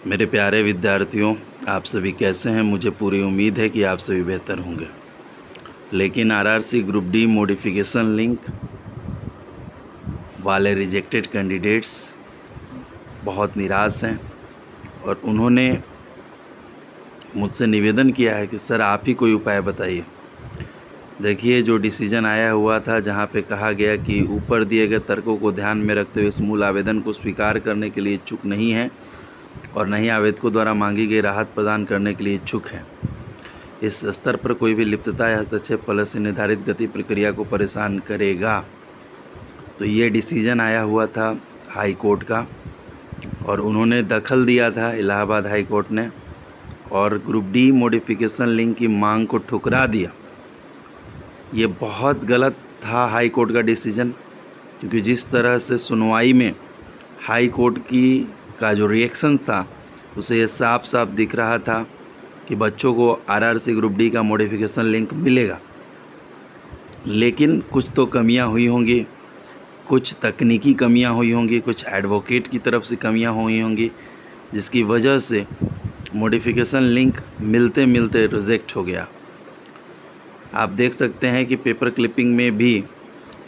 मेरे प्यारे विद्यार्थियों, आप सभी कैसे हैं। मुझे पूरी उम्मीद है कि आप सभी बेहतर होंगे। लेकिन RRC group D modification link वाले रिजेक्टेड कैंडिडेट्स बहुत निराश हैं और उन्होंने मुझसे निवेदन किया है कि सर आप ही कोई उपाय बताइए। देखिए, जो डिसीजन आया हुआ था जहां पे कहा गया कि ऊपर दिए गए तर्कों को ध्यान में रखते हुए इस मूल आवेदन को स्वीकार करने के लिए इच्छुक नहीं है और नहीं आवेदकों द्वारा मांगी गई राहत प्रदान करने के लिए इच्छुक है। इस स्तर पर कोई भी लिप्तता या हस्तक्षेप फलक से निर्धारित गति प्रक्रिया को परेशान करेगा। तो ये डिसीजन आया हुआ था हाई कोर्ट का और उन्होंने दखल दिया था इलाहाबाद हाई कोर्ट ने और ग्रुप डी मॉडिफिकेशन लिंक की मांग को ठुकरा दिया। ये बहुत गलत था हाई कोर्ट का डिसीजन, क्योंकि जिस तरह से सुनवाई में हाई कोर्ट का जो रिएक्शन था उसे ये साफ साफ दिख रहा था कि बच्चों को आरआरसी ग्रुप डी का मॉडिफिकेशन लिंक मिलेगा। लेकिन कुछ तो कमियां हुई होंगी, कुछ तकनीकी कमियां हुई होंगी, कुछ एडवोकेट की तरफ से कमियां हुई होंगी, जिसकी वजह से मॉडिफिकेशन लिंक मिलते मिलते रिजेक्ट हो गया। आप देख सकते हैं कि पेपर क्लिपिंग में भी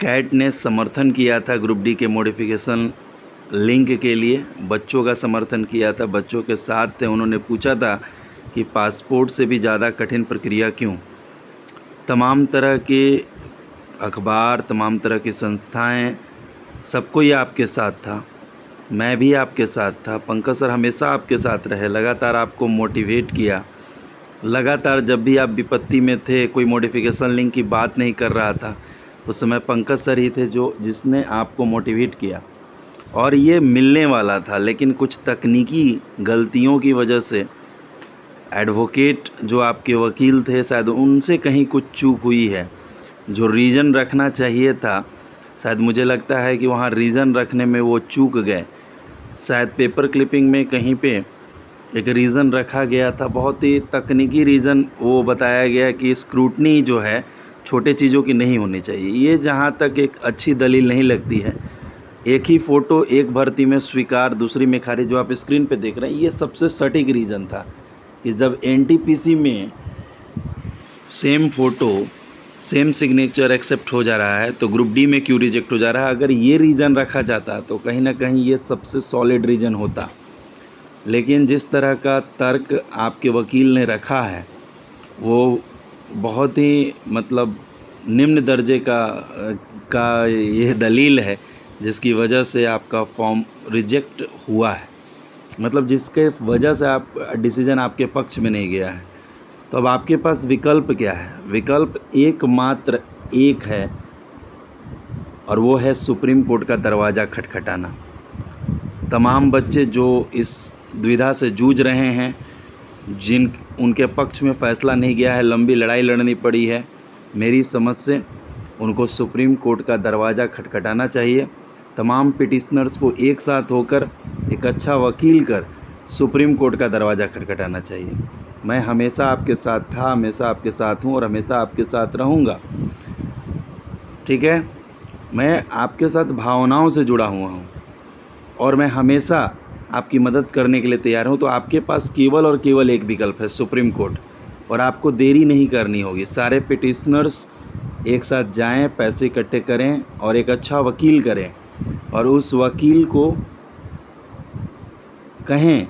कैट ने समर्थन किया था ग्रुप डी के मॉडिफिकेशन लिंक के लिए, बच्चों का समर्थन किया था, बच्चों के साथ थे। उन्होंने पूछा था कि पासपोर्ट से भी ज़्यादा कठिन प्रक्रिया क्यों। तमाम तरह के अखबार, तमाम तरह की संस्थाएं, सब कोई आपके साथ था, मैं भी आपके साथ था। पंकज सर हमेशा आपके साथ रहे, लगातार आपको मोटिवेट किया। लगातार जब भी आप विपत्ति में थे, कोई मॉडिफिकेशन लिंक की बात नहीं कर रहा था, उस समय पंकज सर ही थे जिसने आपको मोटिवेट किया और ये मिलने वाला था। लेकिन कुछ तकनीकी गलतियों की वजह से एडवोकेट जो आपके वकील थे, शायद उनसे कहीं कुछ चूक हुई है। जो रीज़न रखना चाहिए था, शायद मुझे लगता है कि वहाँ रीज़न रखने में वो चूक गए। शायद पेपर क्लिपिंग में कहीं पे एक रीज़न रखा गया था, बहुत ही तकनीकी रीज़न वो बताया गया कि स्क्रूटनी जो है छोटे चीज़ों की नहीं होनी चाहिए। ये जहाँ तक एक अच्छी दलील नहीं लगती है। एक ही फ़ोटो एक भर्ती में स्वीकार, दूसरी में खारिज, जो आप स्क्रीन पे देख रहे हैं, ये सबसे सटीक रीज़न था कि जब एनटीपीसी में same photo same signature accept हो जा रहा है तो ग्रुप डी में क्यों रिजेक्ट हो जा रहा है। अगर ये रीज़न रखा जाता तो कहीं ना कहीं ये सबसे सॉलिड रीज़न होता। लेकिन जिस तरह का तर्क आपके वकील ने रखा है वो बहुत ही निम्न दर्जे का ये दलील है, जिसकी वजह से आपका फॉर्म रिजेक्ट हुआ है। जिसके वजह से आप डिसीजन आपके पक्ष में नहीं गया है। तो अब आपके पास विकल्प क्या है? विकल्प एकमात्र एक है और वो है सुप्रीम कोर्ट का दरवाज़ा खटखटाना। तमाम बच्चे जो इस द्विधा से जूझ रहे हैं, उनके पक्ष में फैसला नहीं गया है, लंबी लड़ाई लड़नी पड़ी है, मेरी समझ से उनको सुप्रीम कोर्ट का दरवाज़ा खटखटाना चाहिए। तमाम पिटिशनर्स को एक साथ होकर एक अच्छा वकील कर सुप्रीम कोर्ट का दरवाज़ा खटखटाना चाहिए। मैं हमेशा आपके साथ था, हमेशा आपके साथ हूँ और हमेशा आपके साथ रहूँगा। ठीक है, मैं आपके साथ भावनाओं से जुड़ा हुआ हूँ और मैं हमेशा आपकी मदद करने के लिए तैयार हूँ। तो आपके पास केवल और केवल एक विकल्प है, सुप्रीम कोर्ट, और आपको देरी नहीं करनी होगी। सारे पिटिशनर्स एक साथ जाएं, पैसे इकट्ठे करें और एक अच्छा वकील करें और उस वकील को कहें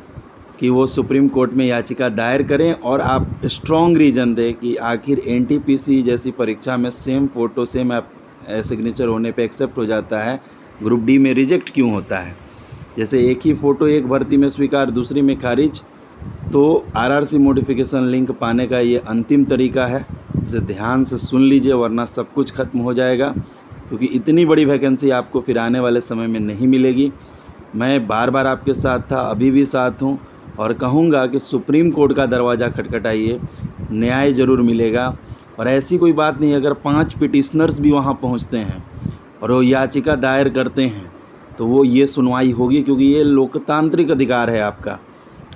कि वो सुप्रीम कोर्ट में याचिका दायर करें और आप स्ट्रॉन्ग रीज़न दें कि आखिर एनटीपीसी जैसी परीक्षा में सेम फ़ोटो सेम सिग्नेचर होने पे एक्सेप्ट हो जाता है, ग्रुप डी में रिजेक्ट क्यों होता है। जैसे एक ही फ़ोटो एक भर्ती में स्वीकार, दूसरी में खारिज। तो आरआरसी मॉडिफिकेशन लिंक पाने का ये अंतिम तरीका है। इसे ध्यान से सुन लीजिए, वरना सब कुछ खत्म हो जाएगा, क्योंकि इतनी बड़ी वैकेंसी आपको फिर आने वाले समय में नहीं मिलेगी। मैं बार बार आपके साथ था, अभी भी साथ हूँ और कहूँगा कि सुप्रीम कोर्ट का दरवाज़ा खटखटाइए, न्याय ज़रूर मिलेगा। और ऐसी कोई बात नहीं, अगर 5 पिटिशनर्स भी वहाँ पहुँचते हैं और वो याचिका दायर करते हैं तो वो ये सुनवाई होगी, क्योंकि ये लोकतांत्रिक अधिकार है आपका।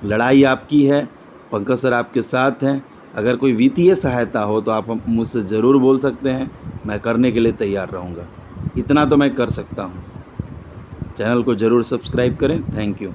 लड़ाई आपकी है, पंकज सर आपके साथ हैं। अगर कोई वित्तीय सहायता हो तो आप मुझसे ज़रूर बोल सकते हैं, मैं करने के लिए तैयार रहूँगा। इतना तो मैं कर सकता हूँ। चैनल को ज़रूर सब्सक्राइब करें। Thank you.